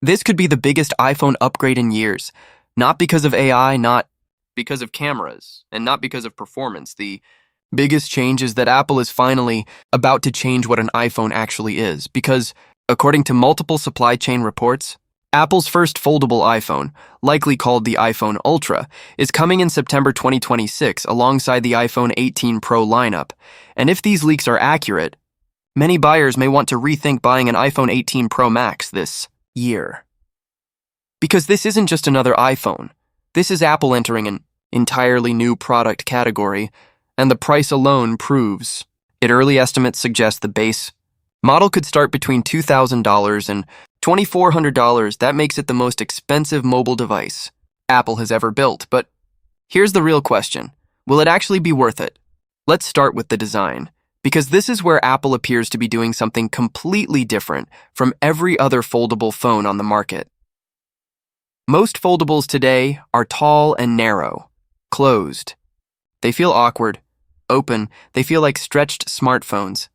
This could be the biggest iPhone upgrade in years, not because of AI, not because of cameras, and not because of performance. The biggest change is that Apple is finally about to change what an iPhone actually is, because, according to multiple supply chain reports, Apple's first foldable iPhone, likely called the iPhone Ultra, is coming in September 2026 alongside the iPhone 18 Pro lineup. And if these leaks are accurate, many buyers may want to rethink buying an iPhone 18 Pro Max this year. Because this isn't just another iPhone. This is Apple entering an entirely new product category, and the price alone proves it. Early estimates suggest the base model could start between $2,000 and $2,400. That makes it the most expensive mobile device Apple has ever built. But here's the real question. Will it actually be worth it? Let's start with the design, because this is where Apple appears to be doing something completely different from every other foldable phone on the market. Most foldables today are tall and narrow, closed. They feel awkward, open, they feel like stretched smartphones.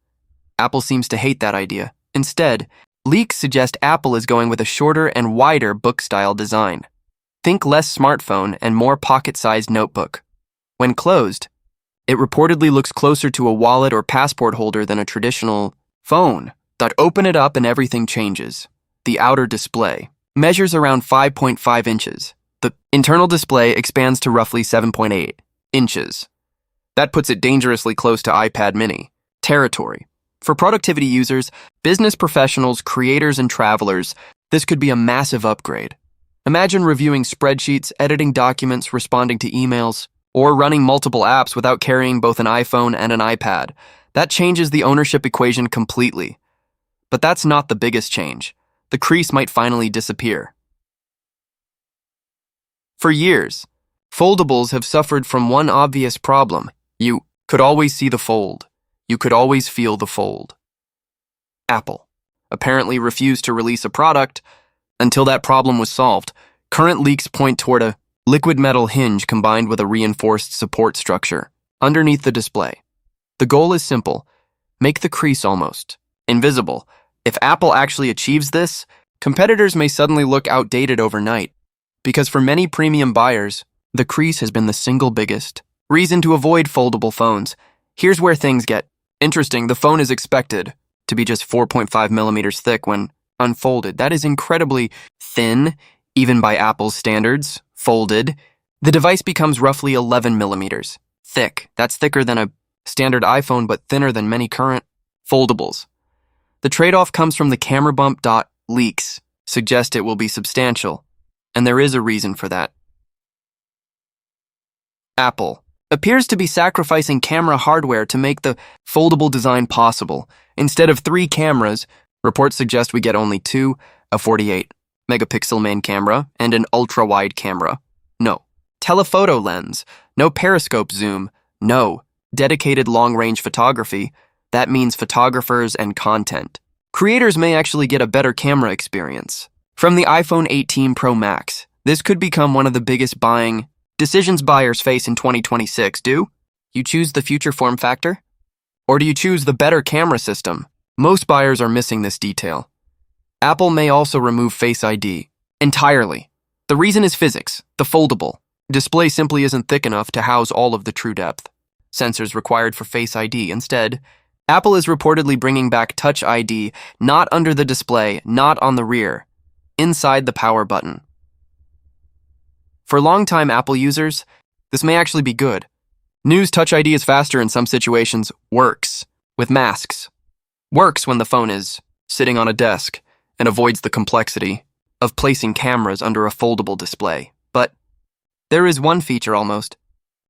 Apple seems to hate that idea. Instead, leaks suggest Apple is going with a shorter and wider book-style design. Think less smartphone and more pocket-sized notebook. When closed, it reportedly looks closer to a wallet or passport holder than a traditional phone. Open it up and everything changes. The outer display measures around 5.5 inches. The internal display expands to roughly 7.8 inches. That puts it dangerously close to iPad mini territory. For productivity users, business professionals, creators, and travelers, this could be a massive upgrade. Imagine reviewing spreadsheets, editing documents, responding to emails, or running multiple apps without carrying both an iPhone and an iPad. That changes the ownership equation completely. But that's not the biggest change. The crease might finally disappear. For years, foldables have suffered from one obvious problem. You could always see the fold. You could always feel the fold. Apple apparently refused to release a product until that problem was solved. Current leaks point toward a liquid metal hinge combined with a reinforced support structure underneath the display. The goal is simple: make the crease almost invisible. If Apple actually achieves this, competitors may suddenly look outdated overnight, because for many premium buyers, the crease has been the single biggest reason to avoid foldable phones. Here's where things get interesting. The phone is expected to be just 4.5 millimeters thick when unfolded. That is incredibly thin, even by Apple's standards. Folded, the device becomes roughly 11 millimeters thick. That's thicker than a standard iPhone, but thinner than many current foldables. The trade-off comes from the camera bump. Leaks suggest it will be substantial, and there is a reason for that. Apple appears to be sacrificing camera hardware to make the foldable design possible. Instead of 3 cameras, reports suggest we get only 2, a 48-megapixel main camera and an ultra-wide camera. No telephoto lens, no periscope zoom, no dedicated long-range photography. That means photographers and content creators may actually get a better camera experience. From the iPhone 18 Pro Max, this could become one of the biggest buying decisions buyers face in 2026. Do you choose the future form factor? Or do you choose the better camera system? Most buyers are missing this detail. Apple may also remove Face ID entirely. The reason is physics. The foldable display simply isn't thick enough to house all of the true depth sensors required for Face ID. Instead, Apple is reportedly bringing back Touch ID, not under the display, not on the rear, inside the power button. For longtime Apple users, this may actually be good. News: Touch ID is faster in some situations. Works with masks. Works when the phone is sitting on a desk and avoids the complexity of placing cameras under a foldable display. But there is one feature almost.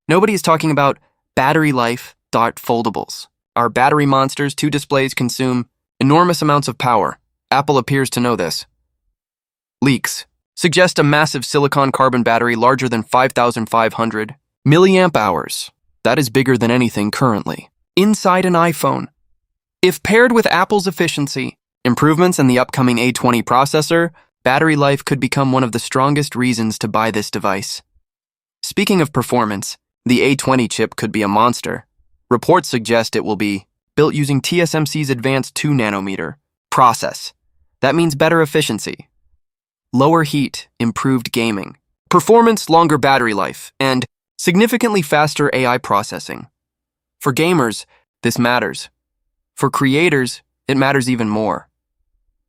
Nobody is talking about battery life. Foldables are battery monsters. 2 displays consume enormous amounts of power. Apple appears to know this. Leaks suggest a massive silicon carbon battery larger than 5,500 milliamp hours. That is bigger than anything currently inside an iPhone. If paired with Apple's efficiency improvements and the upcoming A20 processor, battery life could become one of the strongest reasons to buy this device. Speaking of performance, the A20 chip could be a monster. Reports suggest it will be built using TSMC's advanced 2-nanometer process. That means better efficiency. lower heat, improved gaming, performance, longer battery life, and significantly faster AI processing. For gamers, this matters. For creators, it matters even more.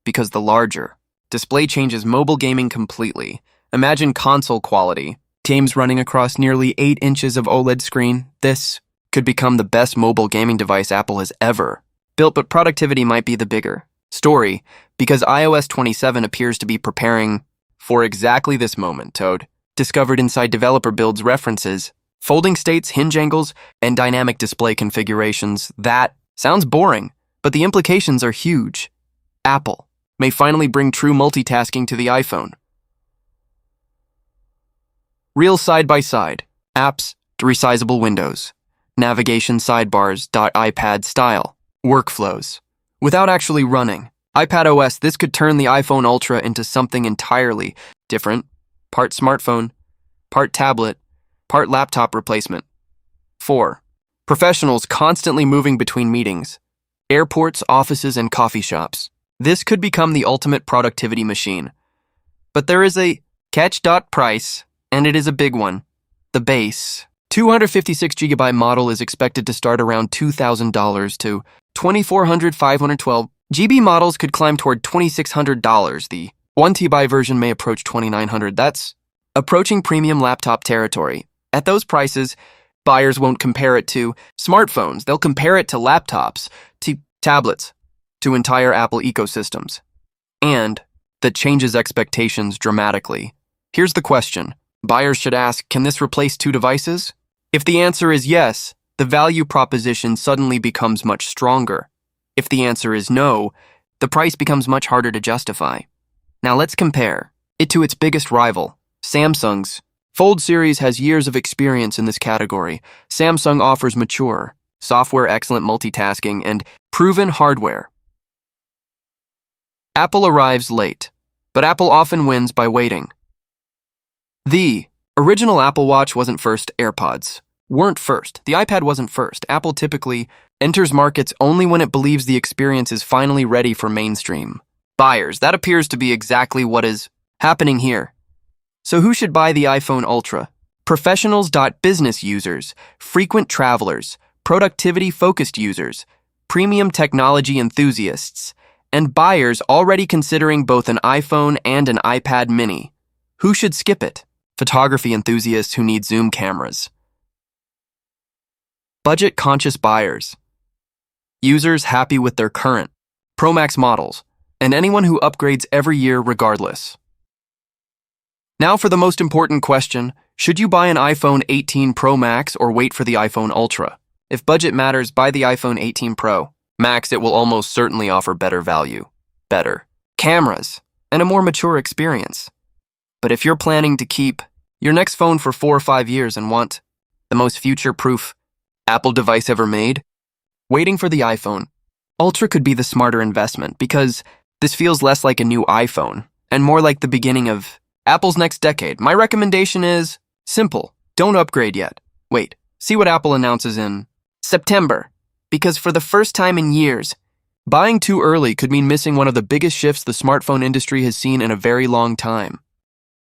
Because the larger display changes mobile gaming completely. Imagine console quality, games running across nearly 8 inches of OLED screen. This could become the best mobile gaming device Apple has ever built, but productivity might be the bigger story, because iOS 27 appears to be preparing for exactly this moment. Toad discovered inside developer builds references, folding states, hinge angles, and dynamic display configurations. That sounds boring, but the implications are huge. Apple may finally bring true multitasking to the iPhone. Real side-by-side, apps, resizable windows, navigation sidebars, .iPad style, workflows. Without actually running iPadOS, this could turn the iPhone Ultra into something entirely different, part smartphone, part tablet, part laptop replacement. 4. Professionals constantly moving between meetings, airports, offices, and coffee shops. This could become the ultimate productivity machine. But there is a catch. Price, and it is a big one. The base 256GB model is expected to start around $2,000 to $2,400, $512GB models could climb toward $2,600. The 1TB version may approach $2,900. That's approaching premium laptop territory. At those prices, buyers won't compare it to smartphones. They'll compare it to laptops, to tablets, to entire Apple ecosystems. And that changes expectations dramatically. Here's the question. Buyers should ask, can this replace 2 devices? If the answer is yes, the value proposition suddenly becomes much stronger. If the answer is no, the price becomes much harder to justify. Now let's compare it to its biggest rival, Samsung's Fold series has years of experience in this category. Samsung offers mature software, excellent multitasking, and proven hardware. Apple arrives late, but Apple often wins by waiting. The original Apple Watch wasn't first, AirPods weren't first, the iPad wasn't first. Apple typically enters markets only when it believes the experience is finally ready for mainstream buyers. That appears to be exactly what is happening here. So who should buy the iPhone Ultra? Professionals. Business users, frequent travelers, productivity-focused users, premium technology enthusiasts, and buyers already considering both an iPhone and an iPad mini. Who should skip it? Photography enthusiasts who need zoom cameras. Budget-conscious buyers. Users happy with their current Pro Max models, and anyone who upgrades every year regardless. Now for the most important question, should you buy an iPhone 18 Pro Max or wait for the iPhone Ultra? If budget matters, buy the iPhone 18 Pro Max. It will almost certainly offer better value, better cameras, and a more mature experience. But if you're planning to keep your next phone for 4 or 5 years and want the most future-proof Apple device ever made, waiting for the iPhone Ultra could be the smarter investment, because this feels less like a new iPhone and more like the beginning of Apple's next decade. My recommendation is simple. Don't upgrade yet. Wait, see what Apple announces in September. Because for the first time in years, buying too early could mean missing one of the biggest shifts the smartphone industry has seen in a very long time.